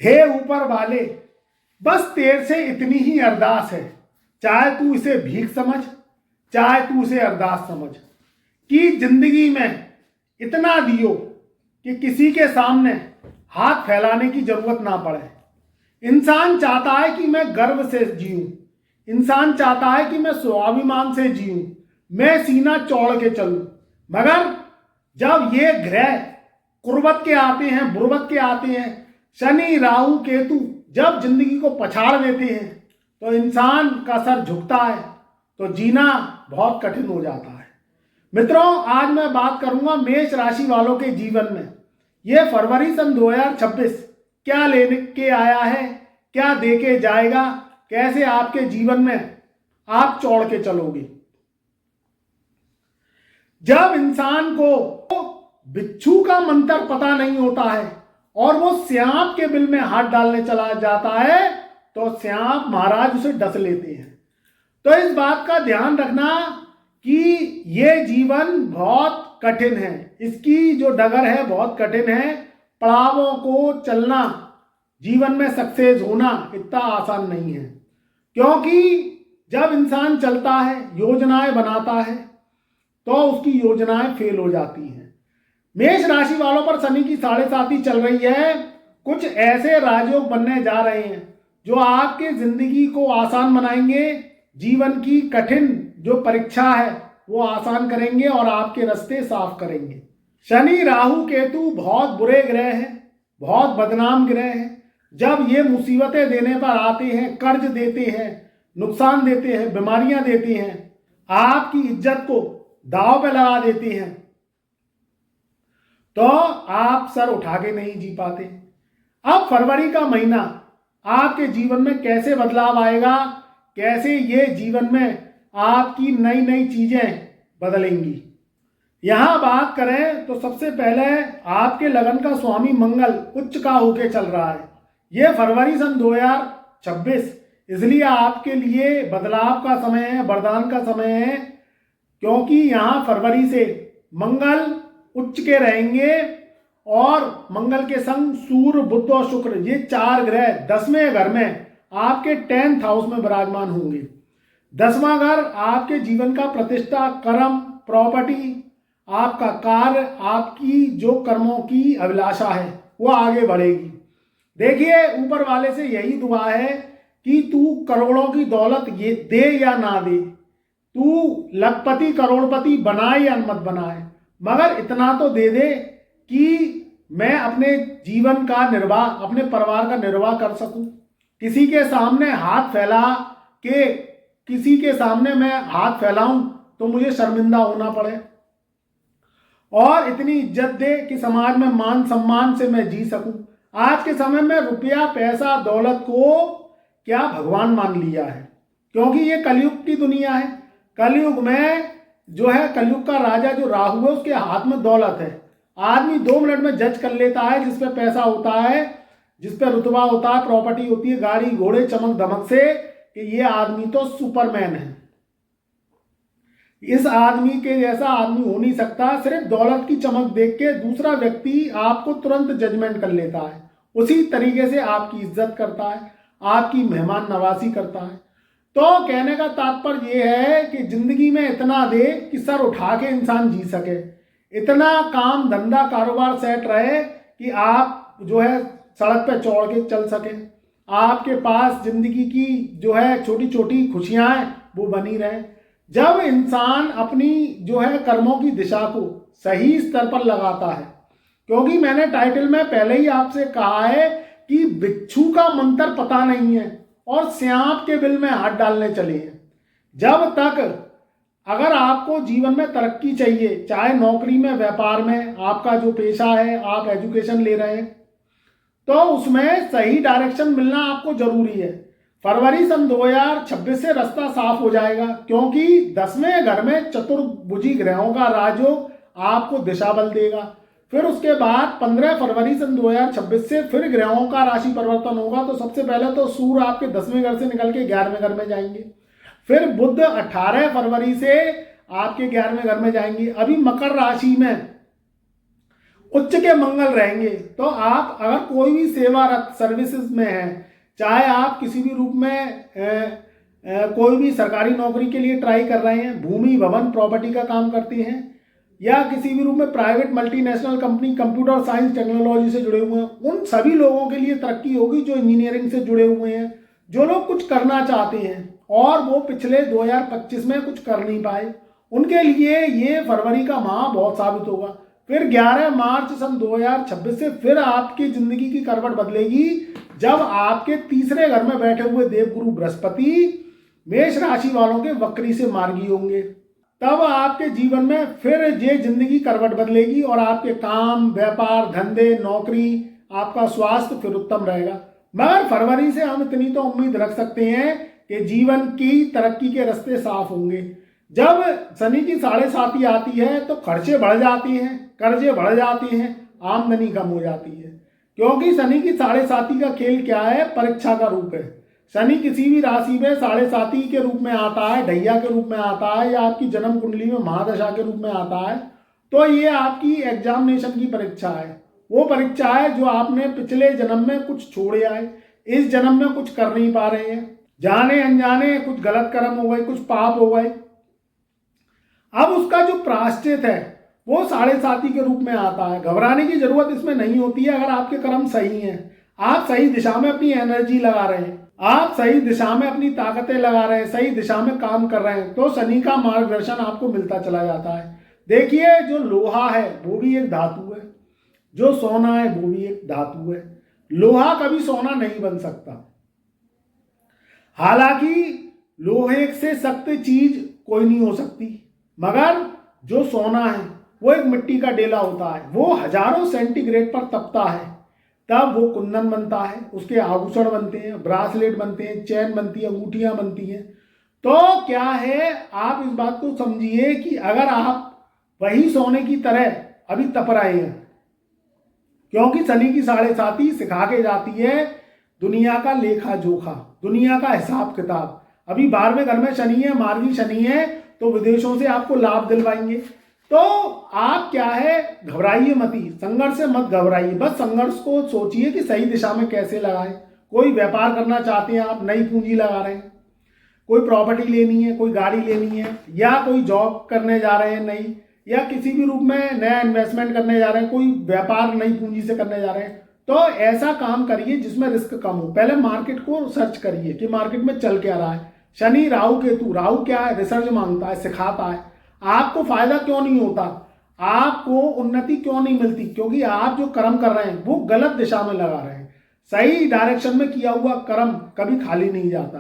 हे ऊपर वाले, बस तेरे से इतनी ही अरदास है, चाहे तू इसे भीख समझ, चाहे तू इसे अरदास समझ, कि जिंदगी में इतना दियो कि किसी के सामने हाथ फैलाने की जरूरत ना पड़े। इंसान चाहता है कि मैं गर्व से जीऊं, इंसान चाहता है कि मैं स्वाभिमान से जीऊं, मैं सीना चौड़ के चलूं। मगर जब ये ग्रह कुर्बत के आते हैं, बुर्बत के आते हैं, शनि राहु केतु जब जिंदगी को पछाड़ देते हैं, तो इंसान का सर झुकता है, तो जीना बहुत कठिन हो जाता है। मित्रों, आज मैं बात करूंगा मेष राशि वालों के जीवन में ये फरवरी सन 2026 क्या लेने के आया है, क्या दे के जाएगा, कैसे आपके जीवन में आप चौड़ के चलोगे। जब इंसान को बिच्छू का मंत्र पता नहीं होता है और वो सांप के बिल में हाथ डालने चला जाता है, तो सांप महाराज उसे डस लेते हैं। तो इस बात का ध्यान रखना कि ये जीवन बहुत कठिन है, इसकी जो डगर है बहुत कठिन है। पड़ावों को चलना, जीवन में सक्सेस होना इतना आसान नहीं है, क्योंकि जब इंसान चलता है, योजनाएं बनाता है, तो उसकी योजनाएं फेल हो जाती हैं। मेष राशि वालों पर शनि की 7.5 चल रही है। कुछ ऐसे राजयोग बनने जा रहे हैं जो आपके जिंदगी को आसान बनाएंगे, जीवन की कठिन जो परीक्षा है वो आसान करेंगे और आपके रास्ते साफ करेंगे। शनि राहु केतु बहुत बुरे ग्रह हैं, बहुत बदनाम ग्रह हैं। जब ये मुसीबतें देने पर आते हैं, कर्ज देते हैं, नुकसान देते हैं, बीमारियां देते हैं, आपकी इज्जत को दांव पे लगा देते हैं, तो आप सर उठा के नहीं जी पाते। अब फरवरी का महीना आपके जीवन में कैसे बदलाव आएगा, कैसे ये जीवन में आपकी नई नई चीजें बदलेंगी, यहां बात करें तो सबसे पहले आपके लगन का स्वामी मंगल उच्च का होके चल रहा है। ये फरवरी सन 2026 इसलिए आपके लिए बदलाव का समय है, वरदान का समय है, क्योंकि यहां फरवरी से मंगल उच्च के रहेंगे और मंगल के संग सूर्य, बुध और शुक्र ये 4 ग्रह 10वें घर में आपके 10th हाउस में विराजमान होंगे। 10वां घर आपके जीवन का प्रतिष्ठा, कर्म, प्रॉपर्टी, आपका कार्य, आपकी जो कर्मों की अभिलाषा है वो आगे बढ़ेगी। देखिए, ऊपर वाले से यही दुआ है कि तू करोड़ों की दौलत ये दे या ना दे, तू लखपति करोड़पति बनाए या मत बनाए, मगर इतना तो दे दे कि मैं अपने जीवन का निर्वाह, अपने परिवार का निर्वाह कर सकूं। किसी के सामने हाथ फैला के, किसी के सामने मैं हाथ फैलाऊं तो मुझे शर्मिंदा होना पड़े, और इतनी इज्जत दे कि समाज में मान सम्मान से मैं जी सकूं। आज के समय में रुपया, पैसा, दौलत को क्या भगवान मान लिया है, क्योंकि ये कलयुग की दुनिया है। कलयुग में जो है, कलयुग का राजा जो राहु है उसके हाथ में दौलत है। आदमी 2 मिनट में जज कर लेता है, जिस पे पैसा होता है, जिस पे रुतबा होता है, प्रॉपर्टी होती है, गाड़ी घोड़े चमक धमक से, कि ये आदमी तो सुपरमैन है, इस आदमी के जैसा आदमी हो नहीं सकता। सिर्फ दौलत की चमक देख के दूसरा व्यक्ति आपको तुरंत जजमेंट कर लेता है, उसी तरीके से आपकी इज्जत करता है, आपकी मेहमान नवाजी करता है। तो कहने का तात्पर्य ये है कि जिंदगी में इतना दे कि सर उठा के इंसान जी सके, इतना काम धंधा कारोबार सेट रहे कि आप जो है सड़क पे चौड़ के चल सके, आपके पास जिंदगी की जो है छोटी छोटी खुशियां हैं वो बनी रहे। जब इंसान अपनी जो है कर्मों की दिशा को सही स्तर पर लगाता है, क्योंकि मैंने टाइटल में पहले ही आपसे कहा है कि बिच्छू का मंत्र पता नहीं है और सांप के बिल में हाथ डालने चले हैं। जब तक अगर आपको जीवन में तरक्की चाहिए, चाहे नौकरी में, व्यापार में, आपका जो पेशा है, आप एजुकेशन ले रहे हैं, तो उसमें सही डायरेक्शन मिलना आपको जरूरी है। फरवरी सन 2026 से रास्ता साफ हो जाएगा, क्योंकि 10वें घर में चतुर्भुजी ग्रहों का राजयोग आपको दिशा बल देगा। फिर उसके बाद 15 फरवरी सन 2026 से फिर ग्रहों का राशि परिवर्तन होगा। तो सबसे पहले तो सूर्य आपके 10वें घर से निकल के 11वें घर में जाएंगे, फिर बुध 18 फरवरी से आपके 11वें घर में जाएंगे। अभी मकर राशि में उच्च के मंगल रहेंगे। तो आप अगर कोई भी सेवारत सर्विसेज में हैं, चाहे आप किसी भी रूप में कोई भी सरकारी नौकरी के लिए ट्राई कर रहे हैं, भूमि भवन प्रॉपर्टी का काम करते हैं, या किसी भी रूप में private multinational company computer science technology से जुड़े हुए हैं, उन सभी लोगों के लिए तरक्की होगी जो इंजीनियरिंग से जुड़े हुए हैं, जो लोग कुछ करना चाहते हैं और वो पिछले 2025 में कुछ कर नहीं पाए, उनके लिए ये फरवरी का माह बहुत साबित होगा। फिर 11 मार्च सन 2026 से फिर आपकी जिंदगी की करवट बदलेगी, जब आपके तीसरे घर में बैठे हुए देवगुरु बृहस्पति मेष राशि वालों के वक्री से मार्गी होंगे। तब आपके जीवन में फिर ये जिंदगी करवट बदलेगी और आपके काम, व्यापार, धंधे, नौकरी, आपका स्वास्थ्य फिर उत्तम रहेगा। मगर फरवरी से हम इतनी तो उम्मीद रख सकते हैं कि जीवन की तरक्की के रास्ते साफ होंगे। जब शनि की 7.5 आती है तो खर्चे बढ़ जाते हैं, कर्जे बढ़ जाते हैं, आमदनी कम हो जाती है, क्योंकि शनि की 7.5 का खेल क्या है? परीक्षा का रूप है। शनि किसी भी राशि में 7.5 के रूप में आता है, ढैया के रूप में आता है, या आपकी जन्म कुंडली में महादशा के रूप में आता है, तो ये आपकी एग्जामिनेशन की परीक्षा है। वो परीक्षा है जो आपने पिछले जन्म में कुछ छोड़े आए, इस जन्म में कुछ कर नहीं पा रहे हैं, जाने अनजाने कुछ गलत कर्म हो गए, कुछ पाप हो गए। अब उसका जो प्रायश्चित है वो 7.5 के रूप में आता है। घबराने की जरूरत इसमें नहीं होती है अगर आपके कर्म सही हैं, आप सही दिशा में अपनी एनर्जी लगा रहे हैं, आप सही दिशा में अपनी ताकतें लगा रहे हैं, सही दिशा में काम कर रहे हैं, तो शनि का मार्गदर्शन आपको मिलता चला जाता है। देखिए, जो लोहा है वो भी एक धातु है, जो सोना है वो भी एक धातु है। लोहा कभी सोना नहीं बन सकता। हालांकि लोहे से सख्त चीज कोई नहीं हो सकती, मगर जो सोना है वो एक मिट्टी का डेला होता है, वो हजारों सेंटीग्रेड पर तपता है, तब वो कुंदन बनता है, उसके आभूषण बनते हैं, ब्रासलेट बनते हैं, चैन बनती है, अंगूठियां बनती हैं। तो क्या है, आप इस बात को समझिए कि अगर आप वही सोने की तरह अभी तप रहे हैं, क्योंकि शनि की 7.5 सिखा के जाती है दुनिया का लेखा जोखा, दुनिया का हिसाब किताब। अभी 12वें घर में शनि है, मार्गी शनि है, तो विदेशों से आपको लाभ दिलवाएंगे। तो आप क्या है, घबराइए मत ही, संघर्ष से मत घबराइए, बस संघर्ष को सोचिए कि सही दिशा में कैसे लगाएं। कोई व्यापार करना चाहते हैं आप, नई पूंजी लगा रहे हैं, कोई प्रॉपर्टी लेनी है, कोई गाड़ी लेनी है, या कोई जॉब करने जा रहे हैं नई, या किसी भी रूप में नया इन्वेस्टमेंट करने जा रहे हैं, कोई व्यापार नई पूंजी से करने जा रहे हैं, तो ऐसा काम करिए जिसमें रिस्क कम हो। पहले मार्केट को सर्च करिए कि मार्केट में चल क्या रहा है। शनि राहु केतु, राहु क्या है, रिसर्च मांगता है, सिखाता है। आपको फायदा क्यों नहीं होता, आपको उन्नति क्यों नहीं मिलती? क्योंकि आप जो कर्म कर रहे हैं वो गलत दिशा में लगा रहे हैं। सही डायरेक्शन में किया हुआ कर्म कभी खाली नहीं जाता।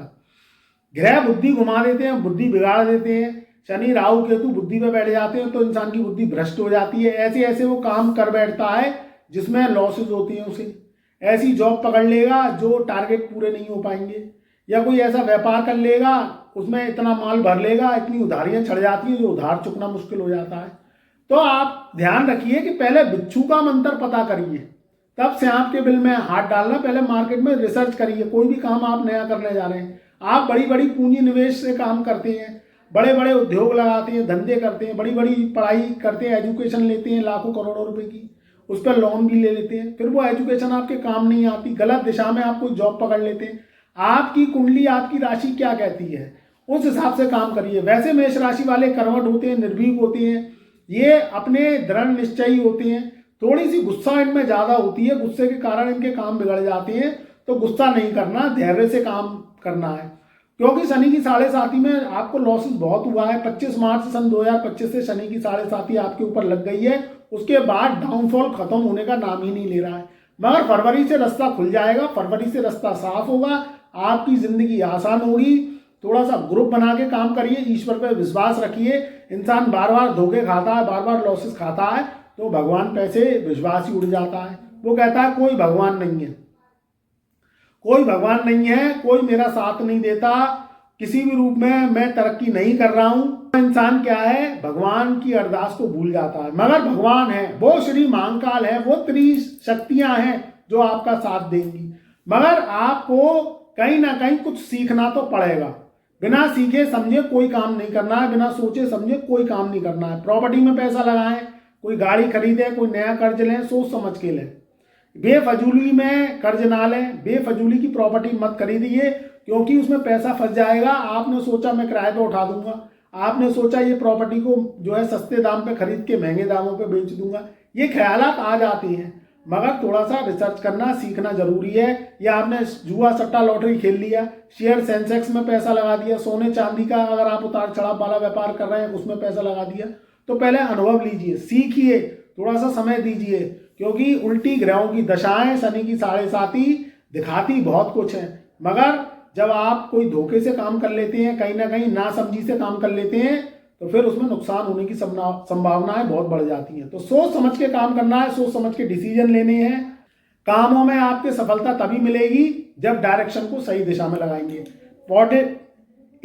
ग्रह बुद्धि घुमा देते हैं, बुद्धि बिगाड़ देते हैं। शनि राहु केतु बुद्धि पे बैठ जाते हैं तो इंसान की बुद्धि भ्रष्ट हो जाती है। ऐसे ऐसे वो काम कर बैठता है जिसमें लॉसेज होती हैं उसे। ऐसी जॉब पकड़ लेगा जो टारगेट पूरे नहीं हो पाएंगे, या कोई ऐसा व्यापार कर लेगा उसमें इतना माल भर लेगा, इतनी उधारियां चढ़ जाती हैं जो उधार चुकना मुश्किल हो जाता है। तो आप ध्यान रखिए कि पहले बिच्छू का मंत्र पता करिए, तब सांप के बिल में हाथ डालना। पहले मार्केट में रिसर्च करिए, कोई भी काम आप नया करने जा रहे हैं। आप बड़ी बड़ी पूंजी निवेश से काम करते हैं, बड़े बड़े उद्योग लगाते हैं, धंधे करते हैं, बड़ी बड़ी पढ़ाई करते हैं, एजुकेशन लेते हैं लाखों करोड़ों रुपए की, उस पर लोन भी ले लेते हैं, फिर वो एजुकेशन आपके काम नहीं आती, गलत दिशा में आप कोई जॉब पकड़ लेते हैं। आपकी कुंडली, आपकी राशि क्या कहती है, उस हिसाब से काम करिए। वैसे मेष राशि वाले कर्मठ होते हैं, निर्भीक होते हैं, ये अपने दृढ़ निश्चयी होते हैं। थोड़ी सी गुस्सा इनमें ज़्यादा होती है, गुस्से के कारण इनके काम बिगड़ जाते हैं। तो गुस्सा नहीं करना, धैर्य से काम करना है, क्योंकि शनि की 7.5 में आपको लॉसेस बहुत हुआ है। 25 मार्च सन 2025 से शनि की 7.5 आपके ऊपर लग गई है। उसके बाद डाउनफॉल खत्म होने का नाम ही नहीं ले रहा है, मगर फरवरी से रास्ता खुल जाएगा, फरवरी से रास्ता साफ होगा, आपकी जिंदगी आसान होगी। थोड़ा सा ग्रुप बना के काम करिए, ईश्वर पर विश्वास रखिए। इंसान बार बार धोखे खाता है, बार बार लॉसेस खाता है, तो भगवान पे से विश्वास ही उड़ जाता है। वो कहता है कोई भगवान नहीं है, कोई भगवान नहीं है, कोई मेरा साथ नहीं देता, किसी भी रूप में मैं तरक्की नहीं कर रहा हूं। इंसान क्या है, भगवान की अरदास को भूल जाता है। मगर भगवान है, वो श्री महाकाल है, वो त्रिशक्तियां हैं जो आपका साथ देंगी। मगर आपको कहीं ना कहीं कुछ सीखना तो पड़ेगा। बिना सीखे समझे कोई काम नहीं करना है, बिना सोचे समझे कोई काम नहीं करना है। प्रॉपर्टी में पैसा लगाएं, कोई गाड़ी खरीदें, कोई नया कर्ज लें, सोच समझ के लें। बेफजूली में कर्ज ना लें, बेफजूली की प्रॉपर्टी मत खरीदिए, क्योंकि उसमें पैसा फंस जाएगा। आपने सोचा मैं किराए पे उठा दूंगा, आपने सोचा ये प्रॉपर्टी को जो है सस्ते दाम पे खरीद के महंगे दामों पे बेच दूंगा, ये ख्यालात आ जाते हैं। मगर थोड़ा सा रिसर्च करना सीखना जरूरी है। या आपने जुआ सट्टा लॉटरी खेल लिया, शेयर सेंसेक्स में पैसा लगा दिया, सोने चांदी का अगर आप उतार चढ़ाव वाला व्यापार कर रहे हैं उसमें पैसा लगा दिया, तो पहले अनुभव लीजिए, सीखिए, थोड़ा सा समय दीजिए, क्योंकि उल्टी ग्रहों की दशाएं, शनि की 7.5 दिखाती बहुत कुछ है। मगर जब आप कोई धोखे से काम कर लेते हैं, कहीं ना कहीं नासमझी से काम कर लेते हैं, तो फिर उसमें नुकसान होने की संभावनाएं बहुत बढ़ जाती हैं। तो सोच समझ के काम करना है, सोच समझ के डिसीजन लेने हैं। कामों में आपके सफलता तभी मिलेगी जब डायरेक्शन को सही दिशा में लगाएंगे।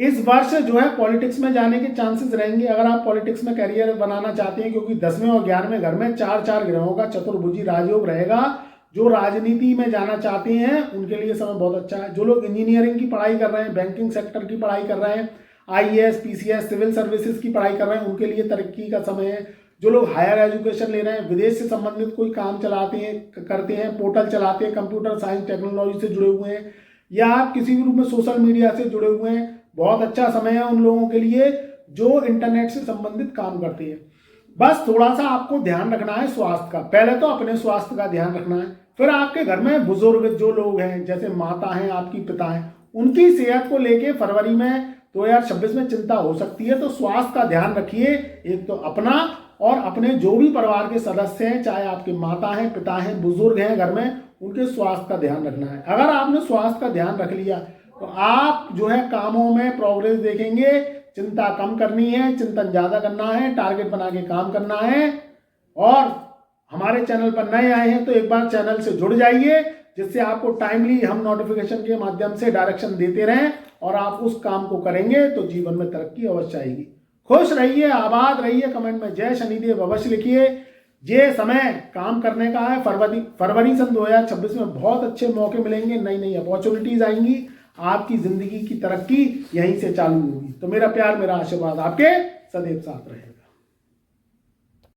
इस वर्ष जो है पॉलिटिक्स में जाने के चांसेस रहेंगे, अगर आप पॉलिटिक्स में करियर बनाना चाहते हैं, क्योंकि 10वें और 11वें घर में 4 ग्रहों का चतुर्भुजी राजयोग रहेगा। जो राजनीति में जाना चाहते हैं उनके लिए समय बहुत अच्छा है। जो लोग इंजीनियरिंग की पढ़ाई कर रहे हैं, बैंकिंग सेक्टर की पढ़ाई कर रहे हैं, IAS PCS सिविल सर्विसेज की पढ़ाई कर रहे हैं, उनके लिए तरक्की का समय है। जो लोग हायर एजुकेशन ले रहे हैं, विदेश से संबंधित कोई काम चलाते हैं, करते हैं, पोर्टल चलाते हैं, कंप्यूटर साइंस टेक्नोलॉजी से जुड़े हुए हैं, या आप किसी भी रूप में सोशल मीडिया से जुड़े हुए हैं, बहुत अच्छा समय है उन लोगों के लिए जो इंटरनेट से संबंधित काम करते हैं। बस थोड़ा सा आपको ध्यान रखना है स्वास्थ्य का। पहले तो अपने स्वास्थ्य का ध्यान रखना है, फिर आपके घर में बुजुर्ग जो लोग हैं, जैसे माता हैं, आपकी पिता हैं, उनकी सेहत को लेके फरवरी में 2026 में चिंता हो सकती है। तो स्वास्थ्य का ध्यान रखिए, एक तो अपना और अपने जो भी परिवार के सदस्य हैं, चाहे आपके माता हैं, पिता हैं, बुजुर्ग हैं घर में, उनके स्वास्थ्य का ध्यान रखना है। अगर आपने स्वास्थ्य का ध्यान रख लिया तो आप जो है कामों में प्रोग्रेस देखेंगे। चिंता कम करनी है, चिंतन ज्यादा करना है, टारगेट बना के काम करना है। और हमारे चैनल पर नए आए हैं तो एक बार चैनल से जुड़ जाइए, जिससे आपको टाइमली हम नोटिफिकेशन के माध्यम से डायरेक्शन देते रहें, और आप उस काम को करेंगे तो जीवन में तरक्की अवश्य आएगी। खुश रहिए, आबाद रहिए। कमेंट में जय शनिदेव अवश्य लिखिए। ये समय काम करने का है। फरवरी सन 2026 में बहुत अच्छे मौके मिलेंगे, नई नई अपॉर्चुनिटीज आएंगी, आपकी जिंदगी की तरक्की यहीं से चालू होगी। तो मेरा प्यार, मेरा आशीर्वाद आपके सदैव साथ रहेगा।